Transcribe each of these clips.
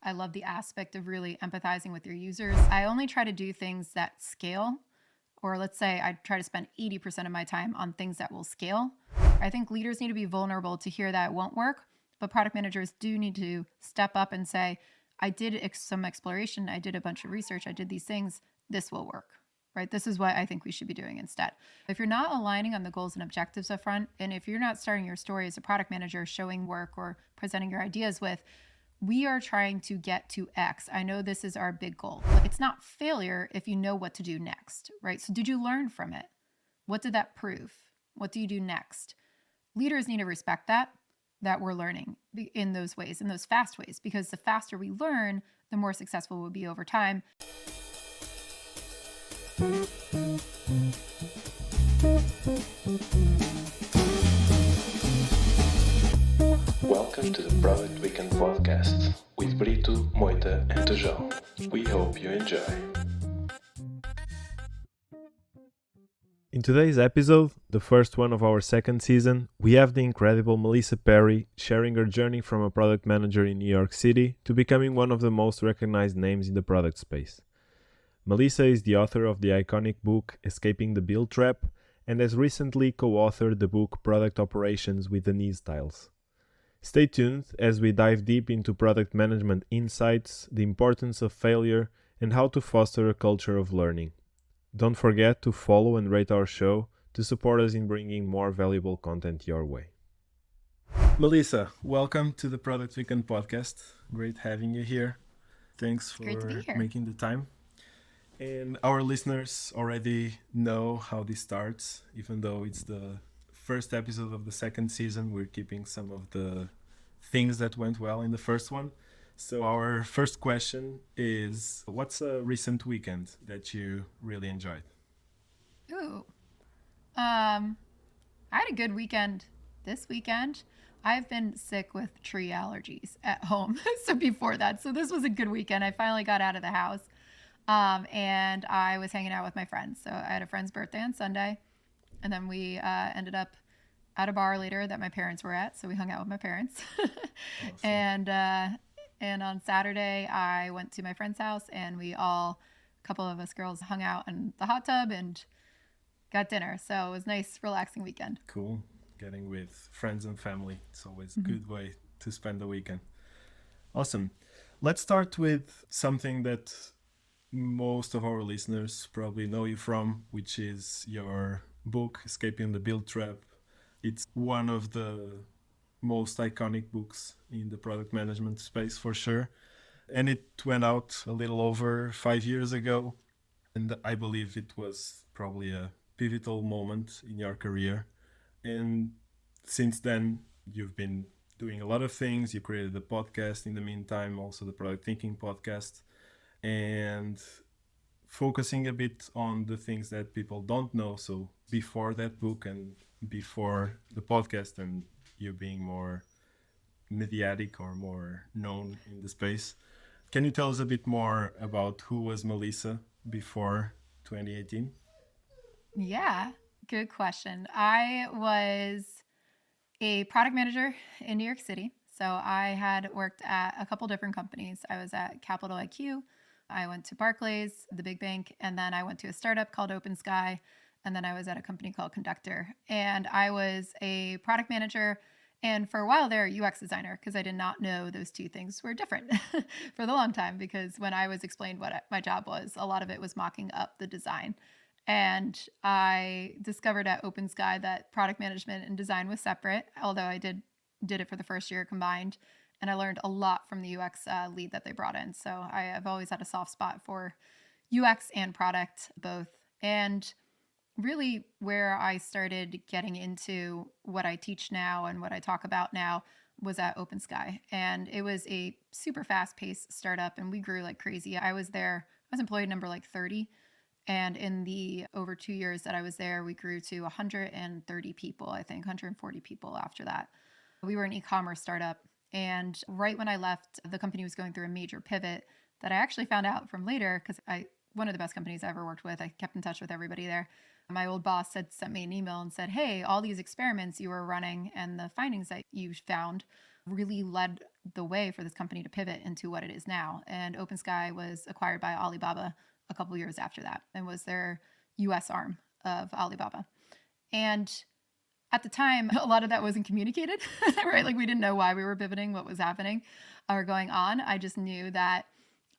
I love the aspect of really empathizing with your users. I only try to do things that scale, or let's say I try to spend 80% of my time on things that will scale. I think leaders need to be vulnerable to hear that it won't work, but product managers do need to step up and say, I did some exploration, I did a bunch of research, I did these things, this will work, right? This is what I think we should be doing instead. If you're not aligning on the goals and objectives up front, and if you're not starting your story as a product manager, showing work or presenting your ideas with, we are trying to get to X. I know this is our big goal. It's not failure if you know what to do next, right? So did you learn from it? What did that prove? What do you do next? Leaders need to respect that we're learning in those ways, in those fast ways, because the faster we learn, the more successful we'll be over time. Welcome to the Product Weekend podcast with Brito, Moita and Tejão. We hope you enjoy. In today's episode, the first one of our second season, we have the incredible Melissa Perri sharing her journey from a product manager in New York City to becoming one of the most recognized names in the product space. Melissa is the author of the iconic book Escaping the Build Trap and has recently co-authored the book Product Operations with Denise Stiles. Stay tuned as we dive deep into product management insights, the importance of failure, and how to foster a culture of learning. Don't forget to follow and rate our show to support us in bringing more valuable content your way. Melissa, welcome to the Product Weekend podcast. Great having you here. Thanks for making the time. And our listeners already know how this starts, even though it's the first episode of the second season. We're keeping some of the things that went well in the first one. So our first question is, what's a recent weekend that you really enjoyed? I had a good weekend this weekend. I've been sick with tree allergies at home. So before that, so this was a good weekend. I finally got out of the house. And I was hanging out with my friends. So I had a friend's birthday on Sunday, and then we ended up at a bar later that my parents were at. So we hung out with my parents. Awesome. And on Saturday, I went to my friend's house, and a couple of us girls hung out in the hot tub and got dinner. So it was a nice, relaxing weekend. Cool. Getting with friends and family. It's always a good way to spend the weekend. Awesome. Let's start with something that most of our listeners probably know you from, which is your book, Escaping the Build Trap. It's one of the most iconic books in the product management space for sure. And it went out a little over 5 years ago. And I believe it was probably a pivotal moment in your career. And since then, you've been doing a lot of things. You created a podcast in the meantime, also the Product Thinking podcast, and focusing a bit on the things that people don't know. So before that book and before the podcast and you being more mediatic or more known in the space, can you tell us a bit more about who was Melissa before 2018? Yeah, good question. I was a product manager in New York City. So I had worked at a couple different companies. I was at Capital IQ. I went to Barclays, the big bank, and then I went to a startup called Open Sky, and then I was at a company called Conductor. And I was a product manager and for a while there, UX designer, because I did not know those two things were different for the long time, because when I was explained what my job was, a lot of it was mocking up the design. And I discovered at Open Sky that product management and design was separate, although I did it for the first year combined. And I learned a lot from the UX lead that they brought in. So I have always had a soft spot for UX and product both. And really where I started getting into what I teach now and what I talk about now was at Open Sky. And it was a super fast-paced startup, and we grew like crazy. I was employee number like 30. And in the over 2 years that I was there, we grew to 130 people, I think, 140 people after that. We were an e-commerce startup. And right when I left, the company was going through a major pivot that I actually found out from later, because one of the best companies I ever worked with. I kept in touch with everybody there. My old boss had sent me an email and said, hey, all these experiments you were running and the findings that you found really led the way for this company to pivot into what it is now. And OpenSky was acquired by Alibaba a couple years after that and was their US arm of Alibaba. And at the time, a lot of that wasn't communicated, right? Like we didn't know why we were pivoting, what was happening or going on. I just knew that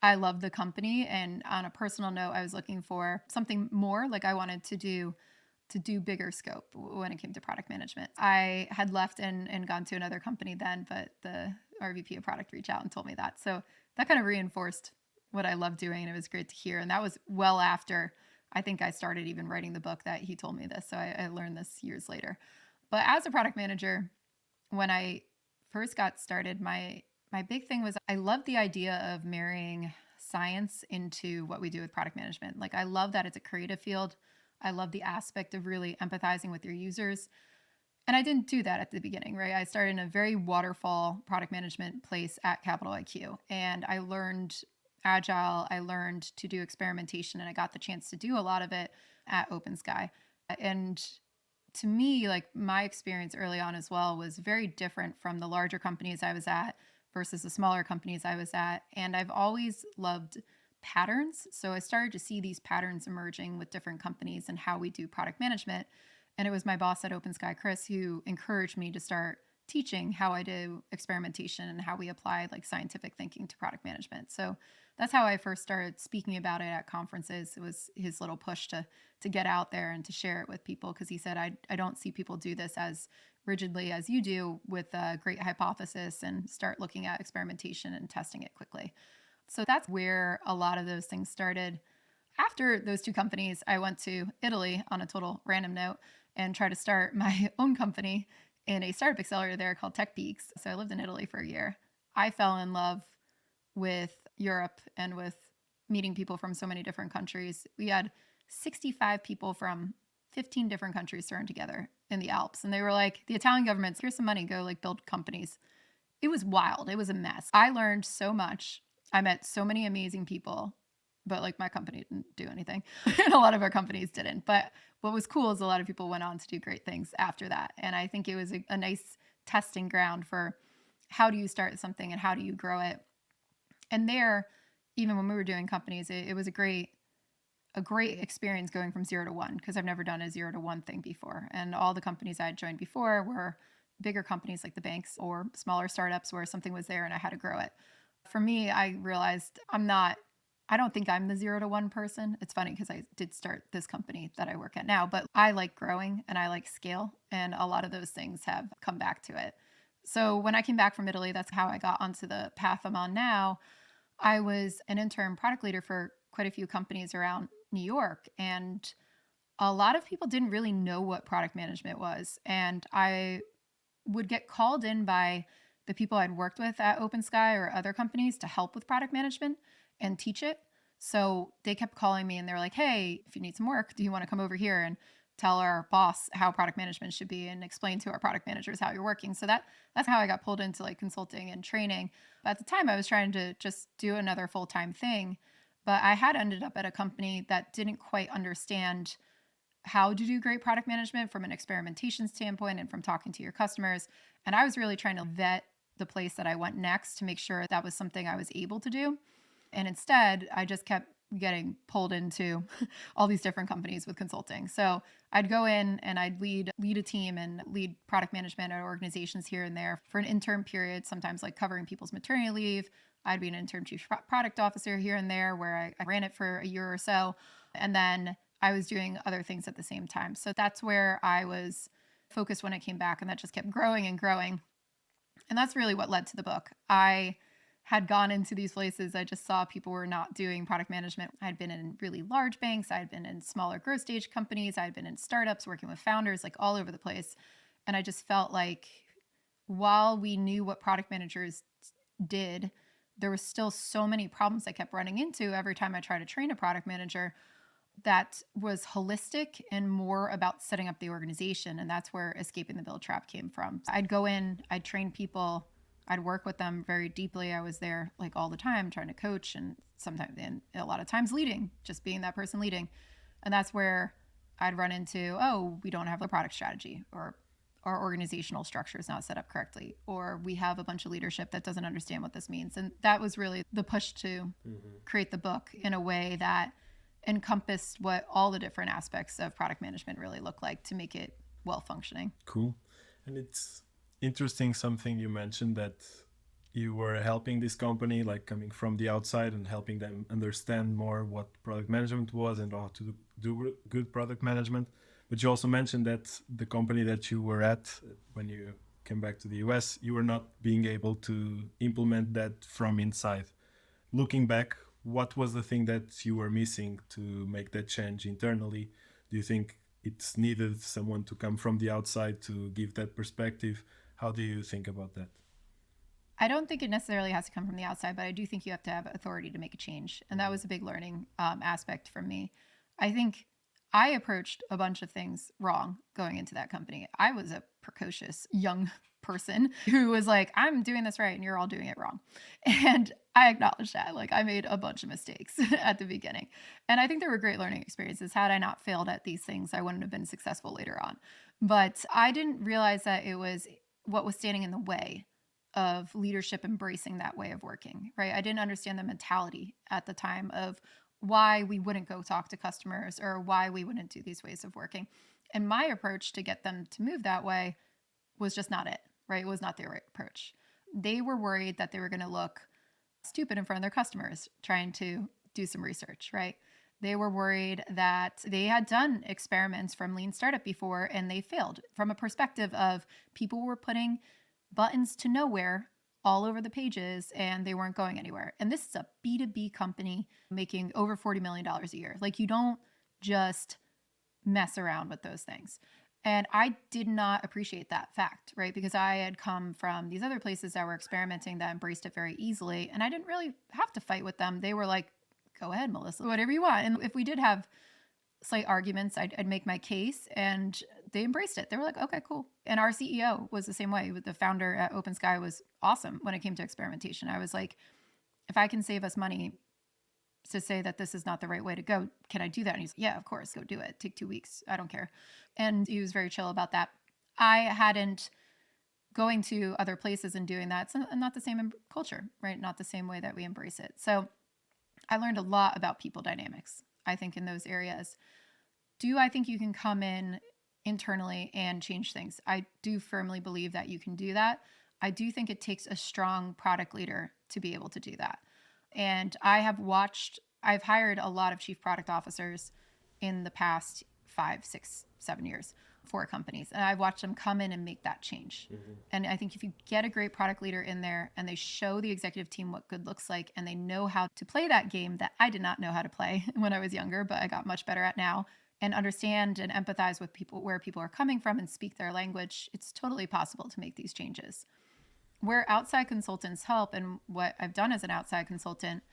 I loved the company. And on a personal note, I was looking for something more. Like I wanted to do bigger scope when it came to product management. I had left and gone to another company then, but the RVP of product reached out and told me that. So that kind of reinforced what I loved doing, and it was great to hear. And that was well after I think I started even writing the book that he told me this. So I learned this years later. But as a product manager, when I first got started, my big thing was I love the idea of marrying science into what we do with product management. Like I love that it's a creative field. I love the aspect of really empathizing with your users. And I didn't do that at the beginning, right? I started in a very waterfall product management place at Capital IQ. And I learned agile, I learned to do experimentation, and I got the chance to do a lot of it at OpenSky. And to me, like my experience early on as well was very different from the larger companies I was at versus the smaller companies I was at. And I've always loved patterns. So I started to see these patterns emerging with different companies and how we do product management. And it was my boss at OpenSky, Chris, who encouraged me to start teaching how I do experimentation and how we apply like scientific thinking to product management. So that's how I first started speaking about it at conferences. It was his little push to get out there and to share it with people, because he said, I don't see people do this as rigidly as you do with a great hypothesis and start looking at experimentation and testing it quickly. So that's where a lot of those things started. After those two companies, I went to Italy on a total random note and tried to start my own company in a startup accelerator there called Tech Peaks. So I lived in Italy for a year. I fell in love with Europe and with meeting people from so many different countries. We had 65 people from 15 different countries thrown together in the Alps. And they were like, the Italian government's, here's some money, go like build companies. It was wild. It was a mess. I learned so much. I met so many amazing people, but like my company didn't do anything. And a lot of our companies didn't. But what was cool is a lot of people went on to do great things after that. And I think it was a nice testing ground for how do you start something and how do you grow it. And there, even when we were doing companies, it was a great experience going from 0 to 1, because I've never done a 0 to 1 thing before. And all the companies I had joined before were bigger companies like the banks or smaller startups where something was there and I had to grow it. For me, I realized I don't think I'm the 0 to 1 person. It's funny because I did start this company that I work at now, but I like growing and I like scale. And a lot of those things have come back to it. So when I came back from Italy, that's how I got onto the path I'm on now. I was an interim product leader for quite a few companies around New York, and a lot of people didn't really know what product management was. And I would get called in by the people I'd worked with at OpenSky or other companies to help with product management and teach it. So they kept calling me and they were like, hey, if you need some work, do you want to come over here and tell our boss how product management should be and explain to our product managers how you're working? So that's how I got pulled into like consulting and training. But at the time I was trying to just do another full-time thing. But I had ended up at a company that didn't quite understand how to do great product management from an experimentation standpoint and from talking to your customers. And I was really trying to vet the place that I went next to make sure that was something I was able to do. And instead, I just kept getting pulled into all these different companies with consulting. So I'd go in and I'd lead a team and lead product management at organizations here and there for an interim period, sometimes like covering people's maternity leave. I'd be an interim chief product officer here and there where I ran it for a year or so. And then I was doing other things at the same time. So that's where I was focused when I came back. And that just kept growing and growing. And that's really what led to the book. I had gone into these places. I just saw people were not doing product management. I'd been in really large banks. I'd been in smaller growth stage companies. I'd been in startups working with founders, like all over the place. And I just felt like while we knew what product managers did, there was still so many problems I kept running into every time I tried to train a product manager that was holistic and more about setting up the organization. And that's where escaping the build trap came from. I'd go in, I'd train people, I'd work with them very deeply. I was there like all the time trying to coach and sometimes, and a lot of times leading, just being that person leading. And that's where I'd run into, oh, we don't have a product strategy, or, our organizational structure is not set up correctly, or we have a bunch of leadership that doesn't understand what this means. And that was really the push to create the book in a way that encompassed what all the different aspects of product management really look like to make it well functioning. Cool. And it's interesting something you mentioned, that you were helping this company, like coming from the outside and helping them understand more what product management was and how to do good product management. But you also mentioned that the company that you were at when you came back to the US, you were not being able to implement that from inside. Looking back, what was the thing that you were missing to make that change internally? Do you think it's needed someone to come from the outside to give that perspective? How do you think about that? I don't think it necessarily has to come from the outside, but I do think you have to have authority to make a change. And that was a big learning aspect for me. I think I approached a bunch of things wrong going into that company. I was a precocious young person who was like, I'm doing this right and you're all doing it wrong. And I acknowledge that. Like, I made a bunch of mistakes at the beginning. And I think there were great learning experiences. Had I not failed at these things, I wouldn't have been successful later on. But I didn't realize that it was what was standing in the way of leadership embracing that way of working, right? I didn't understand the mentality at the time of why we wouldn't go talk to customers or why we wouldn't do these ways of working. And my approach to get them to move that way was just not it, right? It was not the right approach. They were worried that they were going to look stupid in front of their customers trying to do some research, right? They were worried that they had done experiments from Lean Startup before and they failed from a perspective of people were putting buttons to nowhere all over the pages and they weren't going anywhere. And this is a B2B company making over $40 million a year. Like, you don't just mess around with those things. And I did not appreciate that fact, right? Because I had come from these other places that were experimenting that embraced it very easily. And I didn't really have to fight with them. They were like, go ahead, Melissa, whatever you want. And if we did have slight arguments, I'd make my case and they embraced it. They were like, okay, cool. And our CEO was the same way. The founder at Open Sky was awesome when it came to experimentation. I was like, if I can save us money to say that this is not the right way to go, can I do that? And he's like, yeah, of course, go do it. Take 2 weeks. I don't care. And he was very chill about that. I hadn't going to other places and doing that. It's not the same culture, right? Not the same way that we embrace it. So I learned a lot about people dynamics, I think, in those areas. Do I think you can come in internally and change things? I do firmly believe that you can do that. I do think it takes a strong product leader to be able to do that. And I've hired a lot of chief product officers in the past 5, 6, 7 years for companies. And I've watched them come in and make that change. Mm-hmm. And I think if you get a great product leader in there and they show the executive team what good looks like and they know how to play that game that I did not know how to play when I was younger, but I got much better at now, and understand and empathize with people, where people are coming from and speak their language, it's totally possible to make these changes. Where outside consultants help, and what I've done as an outside consultant,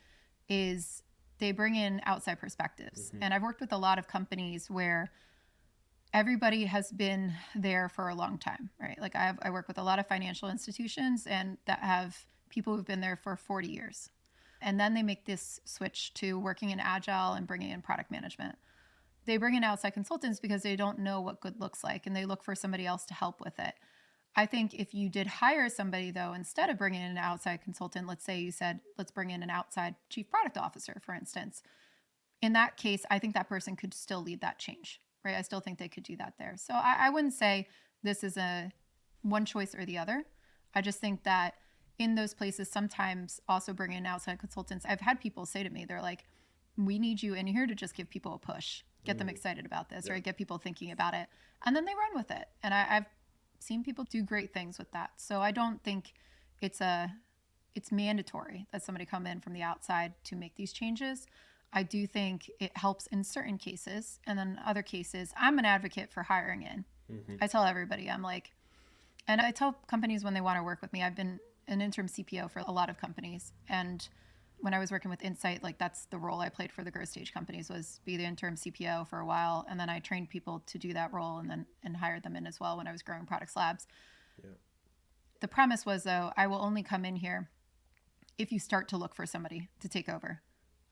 is they bring in outside perspectives. Mm-hmm. And I've worked with a lot of companies where everybody has been there for a long time, right? Like I work with a lot of financial institutions and that have people who've been there for 40 years. And then they make this switch to working in agile and bringing in product management. They bring in outside consultants because they don't know what good looks like and they look for somebody else to help with it. I think if you did hire somebody, though, instead of bringing in an outside consultant, let's say you said, let's bring in an outside chief product officer, for instance. In that case, I think that person could still lead that change, right? I still think they could do that there. So I wouldn't say this is a one choice or the other. I just think that in those places, sometimes also bring in outside consultants. I've had people say to me, they're like, we need you in here to just give people a push, get them excited about this, right? Get people thinking about it. And then they run with it. And I've seen people do great things with that. So I don't think it's mandatory that somebody come in from the outside to make these changes. I do think it helps in certain cases. And then other cases, I'm an advocate for hiring in. Mm-hmm. I tell everybody, I'm like, and I tell companies when they want to work with me, I've been an interim CPO for a lot of companies. And when I was working with Insight, like that's the role I played for the growth stage companies, was be the interim CPO for a while. And then I trained people to do that role and hired them in as well when I was growing Products Labs. Yeah. The premise was, though, I will only come in here if you start to look for somebody to take over.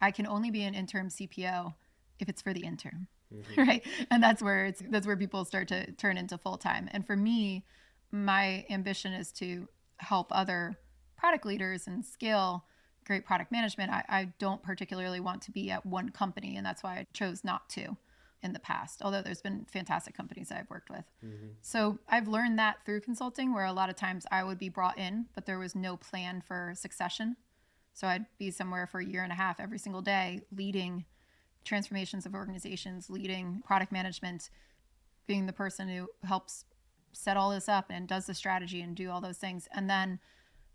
I can only be an interim CPO if it's for the interim, right? And that's where people start to turn into full time. And for me, my ambition is to help other product leaders and scale great product management. I don't particularly want to be at one company, and that's why I chose not to in the past, although there's been fantastic companies I've worked with. So I've learned that through consulting, where a lot of times I would be brought in, but there was no plan for succession. So I'd be somewhere for a year and a half every single day leading transformations of organizations, leading product management, being the person who helps set all this up and does the strategy and do all those things. And then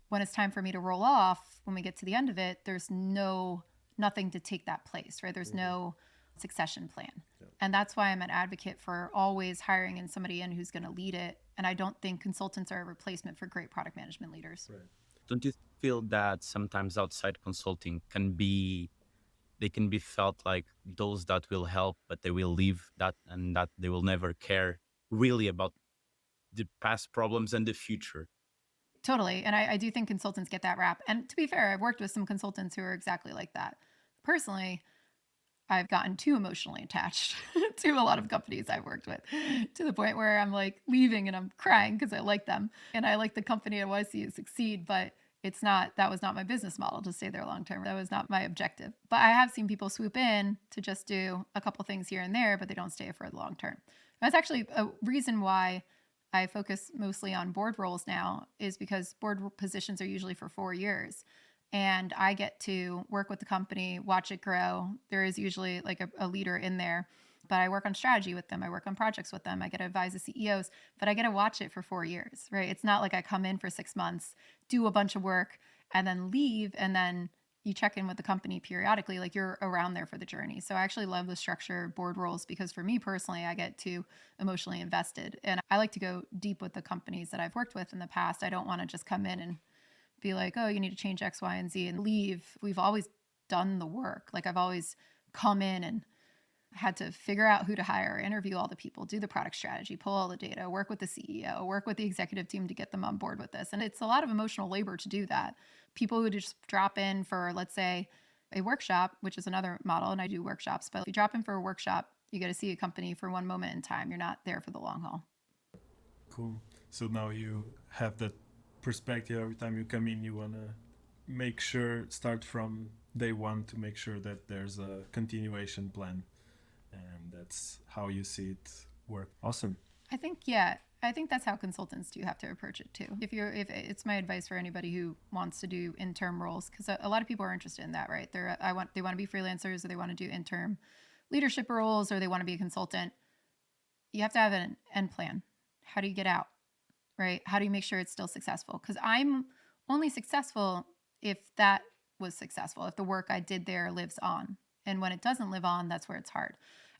when it's time for me to roll off, when we get to the end of it, there's nothing to take that place, right? There's no succession plan. And that's why I'm an advocate for always hiring in somebody in who's going to lead it. And I don't think consultants are a replacement for great product management leaders. Right. Don't you feel that sometimes outside consulting they can be felt like those that will help, but they will leave that and that they will never care really about the past problems and the future? Totally. And I do think consultants get that rap. And to be fair, I've worked with some consultants who are exactly like that. Personally, I've gotten too emotionally attached to a lot of companies I've worked with, to the point where I'm like leaving and I'm crying because I like them and I like the company. I want to see it succeed, but that was not my business model to stay there long term. That was not my objective. But I have seen people swoop in to just do a couple things here and there, but they don't stay for the long term. That's actually a reason why I focus mostly on board roles now, is because board positions are usually for 4 years. And I get to work with the company, watch it grow. There is usually like a leader in there, but I work on strategy with them. I work on projects with them. I get to advise the CEOs, but I get to watch it for 4 years, right? It's not like I come in for 6 months, do a bunch of work, and then leave. And then you check in with the company periodically, like you're around there for the journey. So I actually love the structure of board roles, because for me personally, I get too emotionally invested. And I like to go deep with the companies that I've worked with in the past. I don't want to just come in and be like, oh, you need to change X, Y, and Z and leave. We've always done the work. Like I've always come in and had to figure out who to hire, interview all the people, do the product strategy, pull all the data, work with the CEO, work with the executive team to get them on board with this. And it's a lot of emotional labor to do that. People who just drop in for, let's say, a workshop, which is another model, and I do workshops, but if you drop in for a workshop, you get to see a company for one moment in time. You're not there for the long haul. Cool. So now you have that perspective. Every time you come in, you want to make sure, start from day one to make sure that there's a continuation plan. And that's how you see it work. Awesome. I think that's how consultants do have to approach it too. If it's my advice for anybody who wants to do interim roles, because a lot of people are interested in that, right? They want to be freelancers, or they want to do interim leadership roles, or they want to be a consultant. You have to have an end plan. How do you get out, right? How do you make sure it's still successful? Because I'm only successful if that was successful, if the work I did there lives on. And when it doesn't live on, that's where it's hard.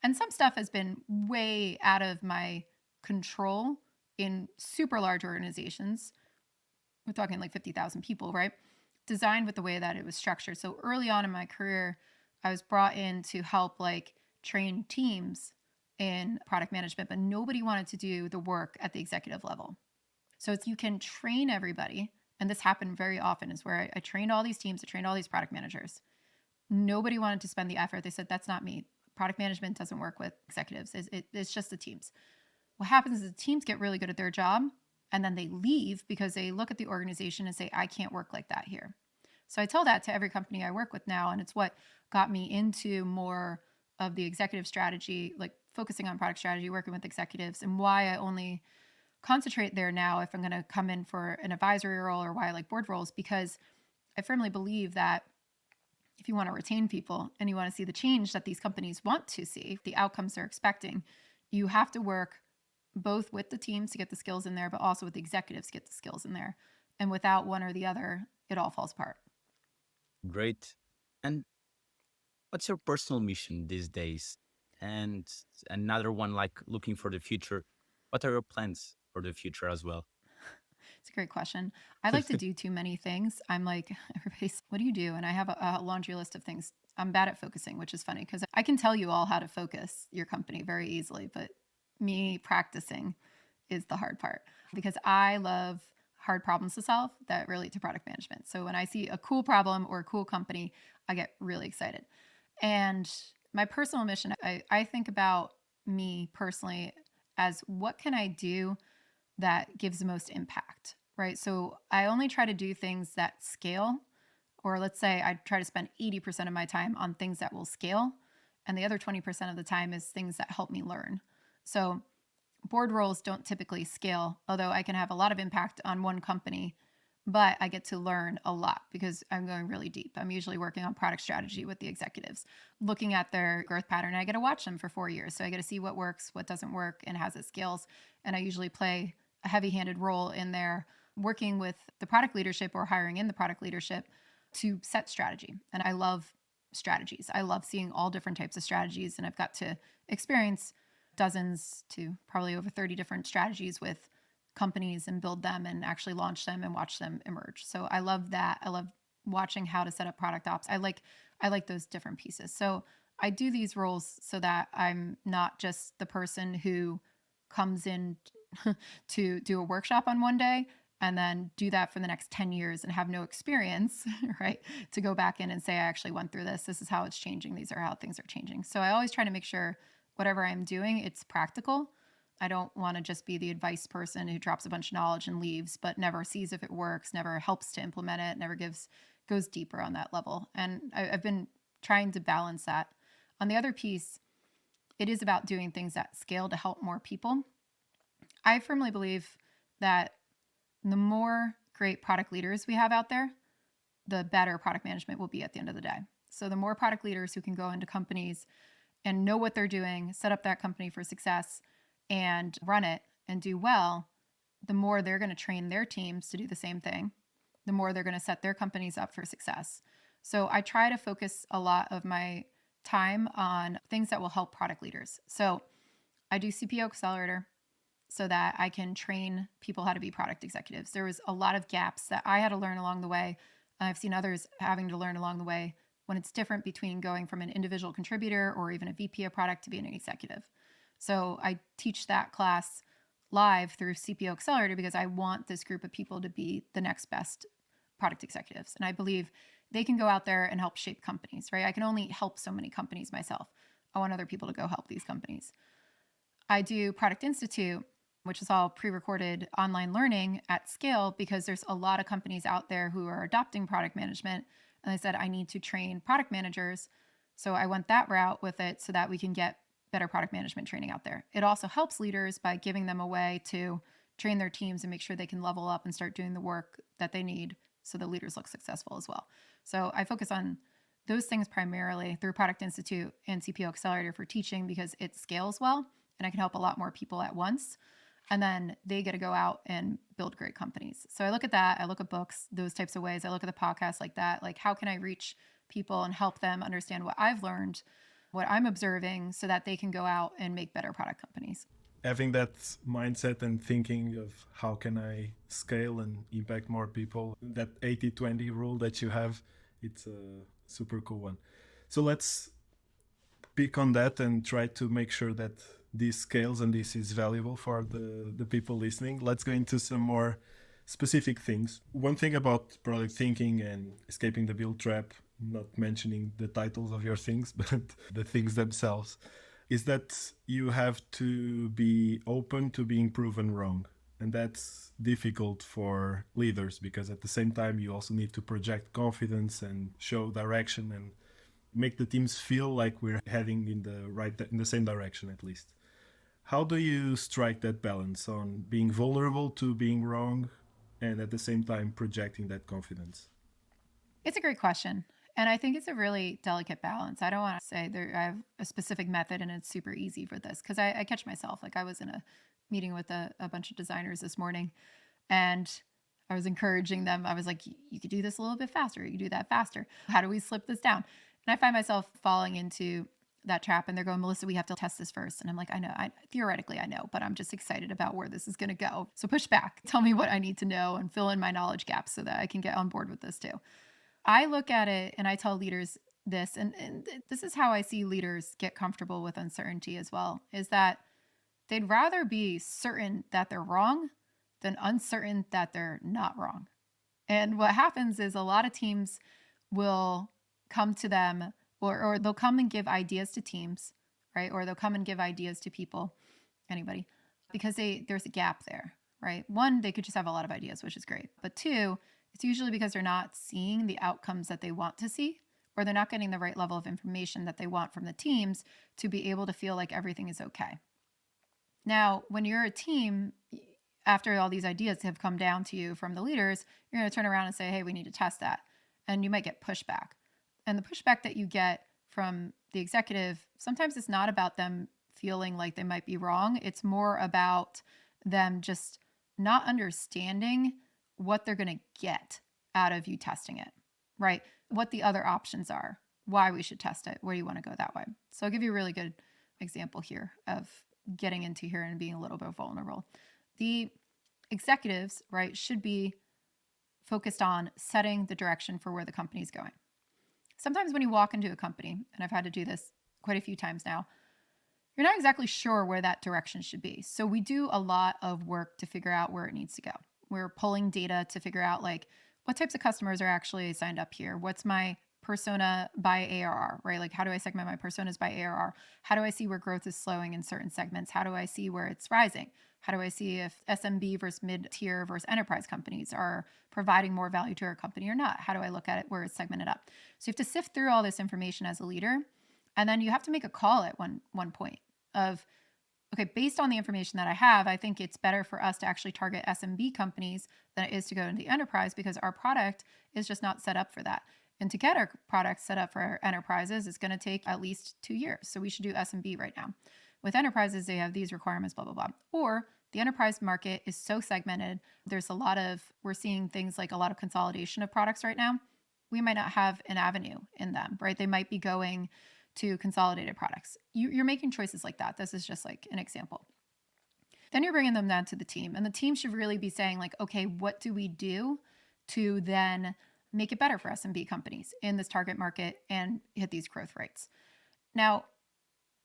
And some stuff has been way out of my control in super large organizations. We're talking like 50,000 people, right? Designed with the way that it was structured. So early on in my career, I was brought in to help like train teams in product management, but nobody wanted to do the work at the executive level. So you can train everybody. And this happened very often, is where I trained all these teams, I trained all these product managers. Nobody wanted to spend the effort. They said, that's not me. Product management doesn't work with executives. It's just the teams. What happens is the teams get really good at their job, and then they leave because they look at the organization and say, I can't work like that here. So I tell that to every company I work with now. And it's what got me into more of the executive strategy, like focusing on product strategy, working with executives, and why I only concentrate there now if I'm going to come in for an advisory role, or why I like board roles, because I firmly believe that if you want to retain people and you want to see the change that these companies want to see, the outcomes they're expecting, you have to work both with the teams to get the skills in there, but also with the executives to get the skills in there. And without one or the other, it all falls apart. Great. And what's your personal mission these days? And another one, like looking for the future. What are your plans for the future as well? It's a great question. I like to do too many things. I'm like, everybody's, what do you do? And I have a laundry list of things. I'm bad at focusing, which is funny because I can tell you all how to focus your company very easily, but me practicing is the hard part, because I love hard problems to solve that relate to product management. So when I see a cool problem or a cool company, I get really excited. And My personal mission, I think about me personally as what can I do that gives the most impact, right? So I only try to do things that scale, or let's say I try to spend 80% of my time on things that will scale, and the other 20% of the time is things that help me learn. So board roles don't typically scale, although I can have a lot of impact on one company, but I get to learn a lot because I'm going really deep. I'm usually working on product strategy with the executives, looking at their growth pattern. I get to watch them for 4 years. So I get to see what works, what doesn't work, and has it scales. And I usually play a heavy handed role in there, working with the product leadership or hiring in the product leadership to set strategy. And I love strategies. I love seeing all different types of strategies. And I've got to experience dozens to probably over 30 different strategies with companies and build them and actually launch them and watch them emerge. So I love that. I love watching how to set up product ops. I like those different pieces. So I do these roles so that I'm not just the person who comes in to do a workshop on one day and then do that for the next 10 years and have no experience, right? To go back in and say, I actually went through this. This is how it's changing. These are how things are changing. So I always try to make sure whatever I'm doing, it's practical. I don't want to just be the advice person who drops a bunch of knowledge and leaves, but never sees if it works, never helps to implement it, never goes deeper on that level. And I've been trying to balance that. On the other piece, it is about doing things at scale to help more people. I firmly believe that the more great product leaders we have out there, the better product management will be at the end of the day. So the more product leaders who can go into companies and know what they're doing, set up that company for success and run it and do well, the more they're going to train their teams to do the same thing, the more they're going to set their companies up for success. So I try to focus a lot of my time on things that will help product leaders. So I do CPO Accelerator so that I can train people how to be product executives. There was a lot of gaps that I had to learn along the way. I've seen others having to learn along the way when it's different between going from an individual contributor or even a VP of product to being an executive. So I teach that class live through CPO Accelerator because I want this group of people to be the next best product executives. And I believe they can go out there and help shape companies, right? I can only help so many companies myself. I want other people to go help these companies. I do Product Institute, which is all pre-recorded online learning at scale because there's a lot of companies out there who are adopting product management. And I said, I need to train product managers. So I went that route with it so that we can get better product management training out there. It also helps leaders by giving them a way to train their teams and make sure they can level up and start doing the work that they need so the leaders look successful as well. So I focus on those things primarily through Product Institute and CPO Accelerator for teaching because it scales well and I can help a lot more people at once. And then they get to go out and build great companies. So I look at that. I look at books, those types of ways. I look at the podcasts like that. Like, how can I reach people and help them understand what I've learned, what I'm observing, so that they can go out and make better product companies? Having that mindset and thinking of how can I scale and impact more people, that 80-20 rule that you have, it's a super cool one. So let's pick on that and try to make sure that this scales and this is valuable for the people listening. Let's go into some more specific things. One thing about product thinking and escaping the build trap, not mentioning the titles of your things, but the things themselves, is that you have to be open to being proven wrong. And that's difficult for leaders because at the same time, you also need to project confidence and show direction and make the teams feel like we're heading in the same direction at least. How do you strike that balance on being vulnerable to being wrong and at the same time projecting that confidence? It's a great question. And I think it's a really delicate balance. I don't want to say I have a specific method and it's super easy for this because I catch myself. Like I was in a meeting with a bunch of designers this morning and I was encouraging them. I was like, you could do this a little bit faster. You could do that faster. How do we slip this down? And I find myself falling into that trap and they're going, Melissa, we have to test this first. And I'm like, I know, theoretically I know, but I'm just excited about where this is going to go. So push back, tell me what I need to know and fill in my knowledge gaps so that I can get on board with this too. I look at it and I tell leaders this, and this is how I see leaders get comfortable with uncertainty as well, is that they'd rather be certain that they're wrong than uncertain that they're not wrong. And what happens is a lot of teams will come to them or they'll come and give ideas to teams, right? Or they'll come and give ideas to people, anybody, because there's a gap there, right? One, they could just have a lot of ideas, which is great. But two, it's usually because they're not seeing the outcomes that they want to see, or they're not getting the right level of information that they want from the teams to be able to feel like everything is okay. Now, when you're a team, after all these ideas have come down to you from the leaders, you're going to turn around and say, hey, we need to test that. And you might get pushback. And the pushback that you get from the executive, sometimes it's not about them feeling like they might be wrong. It's more about them just not understanding what they're going to get out of you testing it, right? What the other options are, why we should test it, where you want to go that way. So I'll give you a really good example here of getting into here and being a little bit vulnerable. The executives, right, should be focused on setting the direction for where the company is going. Sometimes when you walk into a company, and I've had to do this quite a few times now, you're not exactly sure where that direction should be. So we do a lot of work to figure out where it needs to go. We're pulling data to figure out like what types of customers are actually signed up here. What's my persona by ARR, right? Like how do I segment my personas by ARR? How do I see where growth is slowing in certain segments? How do I see where it's rising? How do I see if SMB versus mid-tier versus enterprise companies are providing more value to our company or not? How do I look at it where it's segmented up? So you have to sift through all this information as a leader. And then you have to make a call at one point of, okay, based on the information that I have, I think it's better for us to actually target SMB companies than it is to go into the enterprise because our product is just not set up for that. And to get our product set up for enterprises, it's going to take at least 2 years. So we should do SMB right now. With enterprises, they have these requirements, blah, blah, blah. Or the enterprise market is so segmented. We're seeing things like a lot of consolidation of products right now. We might not have an avenue in them, right? They might be going to consolidated products. You're making choices like that. This is just like an example. Then you're bringing them down to the team, and the team should really be saying like, okay, what do we do to then make it better for SMB companies in this target market and hit these growth rates? Now,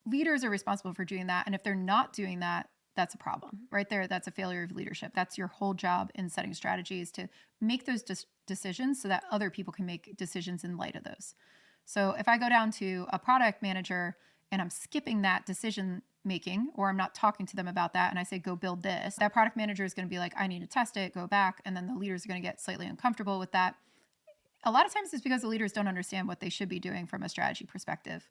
leaders are responsible for doing that, and if they're not doing that, that's a problem right there. That's a failure of leadership. That's your whole job in setting strategies to make those decisions so that other people can make decisions in light of those. So if I go down to a product manager and I'm skipping that decision making, or I'm not talking to them about that, and I say, go build this, that product manager is going to be like, I need to test it, go back. And then the leaders are going to get slightly uncomfortable with that. A lot of times it's because the leaders don't understand what they should be doing from a strategy perspective.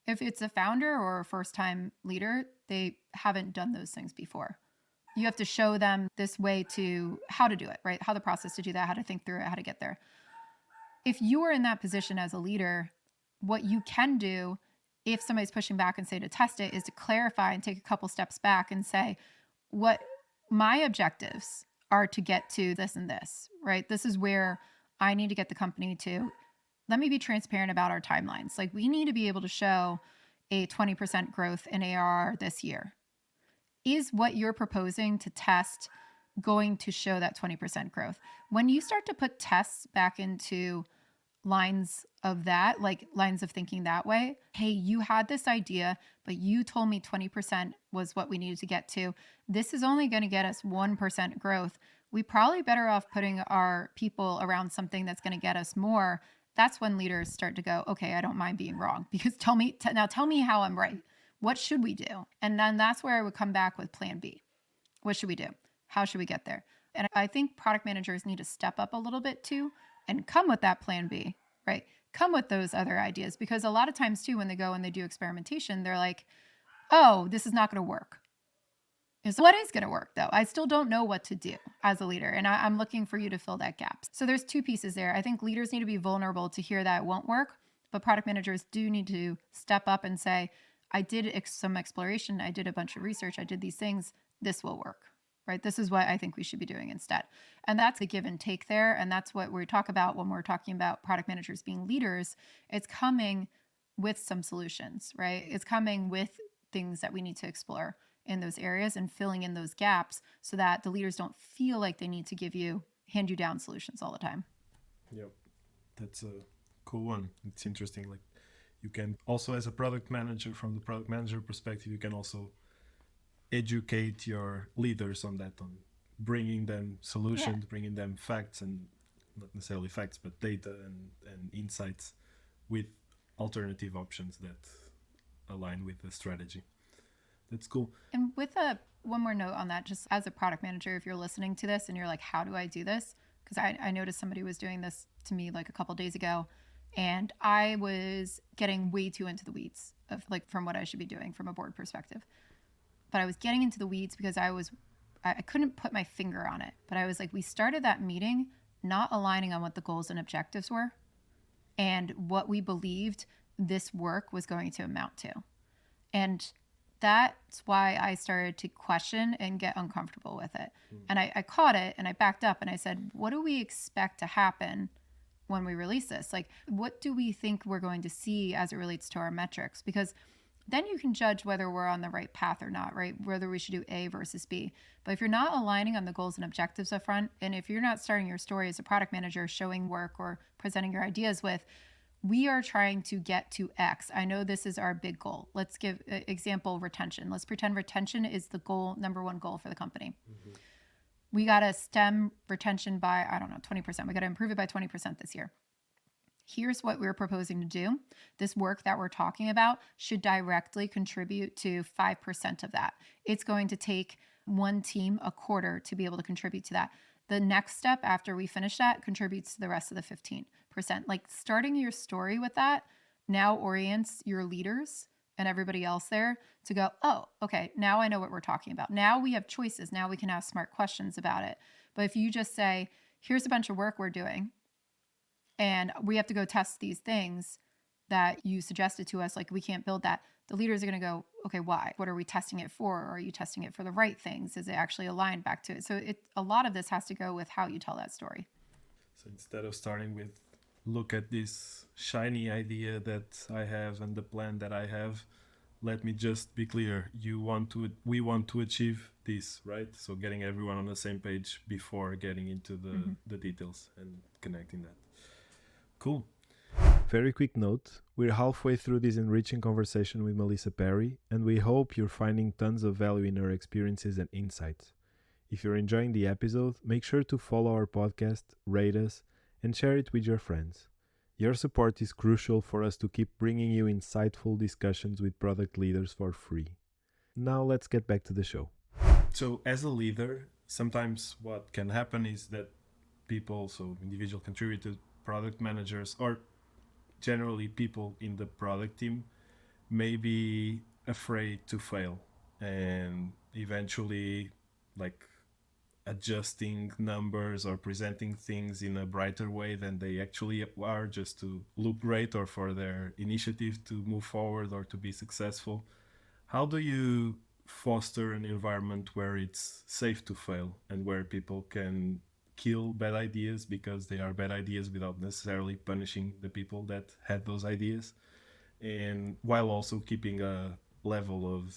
If it's a founder or a first time leader, they haven't done those things before. You have to show them this way to how to do it, right? How the process to do that, how to think through it, how to get there. If you are in that position as a leader, what you can do if somebody's pushing back and say to test it is to clarify and take a couple steps back and say, what my objectives are to get to this and this, right? This is where I need to get the company to. Let me be transparent about our timelines. Like we need to be able to show a 20% growth in ARR this year. Is what you're proposing to test going to show that 20% growth? When you start to put tests back into lines of that, like lines of thinking that way, hey, you had this idea, but you told me 20% was what we needed to get to. This is only going to get us 1% growth. We probably better off putting our people around something that's going to get us more. That's when leaders start to go, okay, I don't mind being wrong because tell me how I'm right. What should we do? And then that's where I would come back with plan B. What should we do? How should we get there? And I think product managers need to step up a little bit too and come with that plan B, right? Come with those other ideas, because a lot of times too, when they go and they do experimentation, they're like, oh, this is not going to work. So what is going to work though? I still don't know what to do as a leader, and I'm looking for you to fill that gap. So there's two pieces there. I think leaders need to be vulnerable to hear that it won't work, but product managers do need to step up and say, I did some exploration, I did a bunch of research, I did these things, this will work. Right? This is what I think we should be doing instead. And that's a give and take there. And that's what we talk about when we're talking about product managers being leaders. It's coming with some solutions, right? It's coming with things that we need to explore in those areas and filling in those gaps so that the leaders don't feel like they need to hand you down solutions all the time. Yep. That's a cool one. It's interesting. Like you can also, as a product manager, from the product manager perspective, you can also educate your leaders on that, on bringing them solutions, bringing them facts, and not necessarily facts, but data and insights with alternative options that align with the strategy. That's cool. And with one more note on that, just as a product manager, if you're listening to this and you're like, how do I do this? Because I noticed somebody was doing this to me like a couple days ago, and I was getting way too into the weeds of like from what I should be doing from a board perspective. But I was getting into the weeds because I couldn't put my finger on it. But I was like, we started that meeting not aligning on what the goals and objectives were and what we believed this work was going to amount to. And that's why I started to question and get uncomfortable with it. And I caught it and I backed up and I said, what do we expect to happen when we release this? Like, what do we think we're going to see as it relates to our metrics? Because then you can judge whether we're on the right path or not, right? Whether we should do A versus B. But if you're not aligning on the goals and objectives up front, and if you're not starting your story as a product manager, showing work or presenting your ideas with, we are trying to get to X. I know this is our big goal. Let's give example retention. Let's pretend retention is the goal, number one goal for the company. Mm-hmm. We got to stem retention by, 20%. We got to improve it by 20% this year. Here's what we're proposing to do. This work that we're talking about should directly contribute to 5% of that. It's going to take one team a quarter to be able to contribute to that. The next step after we finish that contributes to the rest of the 15%. Like starting your story with that now orients your leaders and everybody else there to go, oh, okay, now I know what we're talking about. Now we have choices. Now we can ask smart questions about it. But if you just say, here's a bunch of work we're doing, and we have to go test these things that you suggested to us, like we can't build that, the leaders are going to go, okay, why? What are we testing it for? Or are you testing it for the right things? Is it actually aligned back to it? So a lot of this has to go with how you tell that story. So instead of starting with, look at this shiny idea that I have and the plan that I have, let me just be clear. We want to achieve this, right? So getting everyone on the same page before getting into the details and connecting that. Cool. Very quick note, we're halfway through this enriching conversation with Melissa Perri, and we hope you're finding tons of value in her experiences and insights. If you're enjoying the episode, make sure to follow our podcast, rate us, and share it with your friends. Your support is crucial for us to keep bringing you insightful discussions with product leaders for free. Now let's get back to the show. So as a leader, sometimes what can happen is that people, so individual contributors, product managers, or generally people in the product team may be afraid to fail and eventually like adjusting numbers or presenting things in a brighter way than they actually are, just to look great or for their initiative to move forward or to be successful. How do you foster an environment where it's safe to fail and where people can kill bad ideas because they are bad ideas without necessarily punishing the people that had those ideas, and while also keeping a level of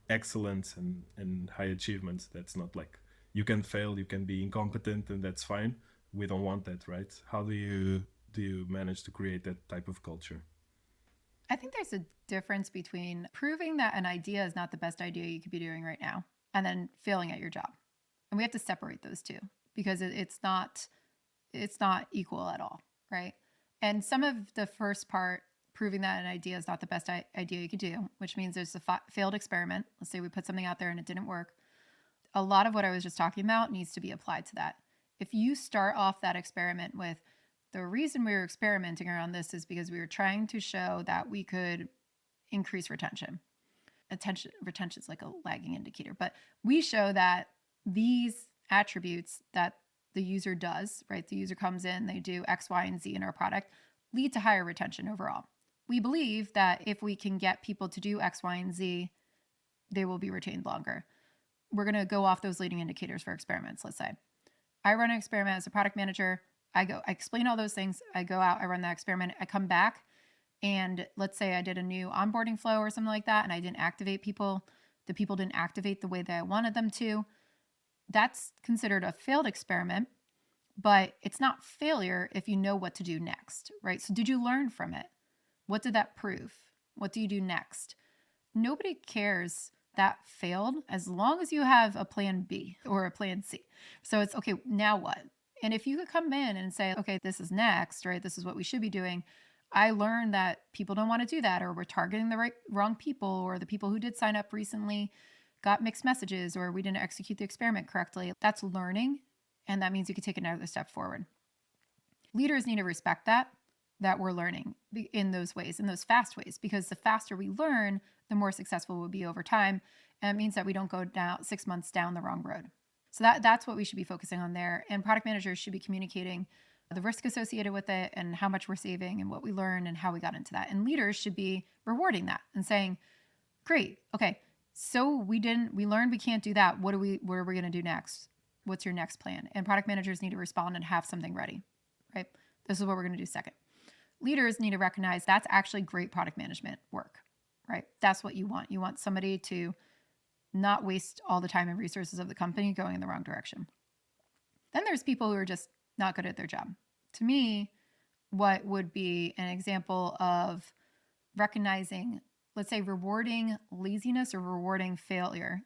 excellence and high achievements? That's not like you can fail, you can be incompetent, and that's fine. We don't want that, right? How do you manage to create that type of culture? I think there's a difference between proving that an idea is not the best idea you could be doing right now and then failing at your job. And we have to separate those two because it's not equal at all, right? And some of the first part, proving that an idea is not the best idea you could do, which means there's a failed experiment. Let's say we put something out there and it didn't work. A lot of what I was just talking about needs to be applied to that. If you start off that experiment with, the reason we were experimenting around this is because we were trying to show that we could increase retention. Retention is like a lagging indicator, but we show that these attributes that the user does, right? The user comes in, they do X, Y, and Z in our product, lead to higher retention overall. We believe that if we can get people to do X, Y, and Z, they will be retained longer. We're going to go off those leading indicators for experiments. Let's say I run an experiment as a product manager. I explain all those things. I go out, I run that experiment. I come back, and let's say I did a new onboarding flow or something like that, and I didn't activate people. The people didn't activate the way that I wanted them to. That's considered a failed experiment, but it's not failure if you know what to do next, right? So did you learn from it? What did that prove? What do you do next? Nobody cares that failed as long as you have a plan B or a plan C. So it's okay, now what? And if you could come in and say, okay, this is next, right? This is what we should be doing. I learned that people don't want to do that, or we're targeting the wrong people, or the people who did sign up recently got mixed messages, or we didn't execute the experiment correctly. That's learning, and that means you could take another step forward. Leaders need to respect that we're learning in those ways, in those fast ways, because the faster we learn, the more successful we'll be over time. And it means that we don't go down 6 months down the wrong road. So that's what we should be focusing on there. And product managers should be communicating the risk associated with it and how much we're saving and what we learn and how we got into that. And leaders should be rewarding that and saying, great, okay, so we learned we can't do that. What are we going to do next? What's your next plan? And product managers need to respond and have something ready, right? This is what we're going to do second. Leaders need to recognize that's actually great product management work, right? That's what you want. You want somebody to not waste all the time and resources of the company going in the wrong direction. Then there's people who are just not good at their job. To me, what would be an example of recognizing, let's say, rewarding laziness or rewarding failure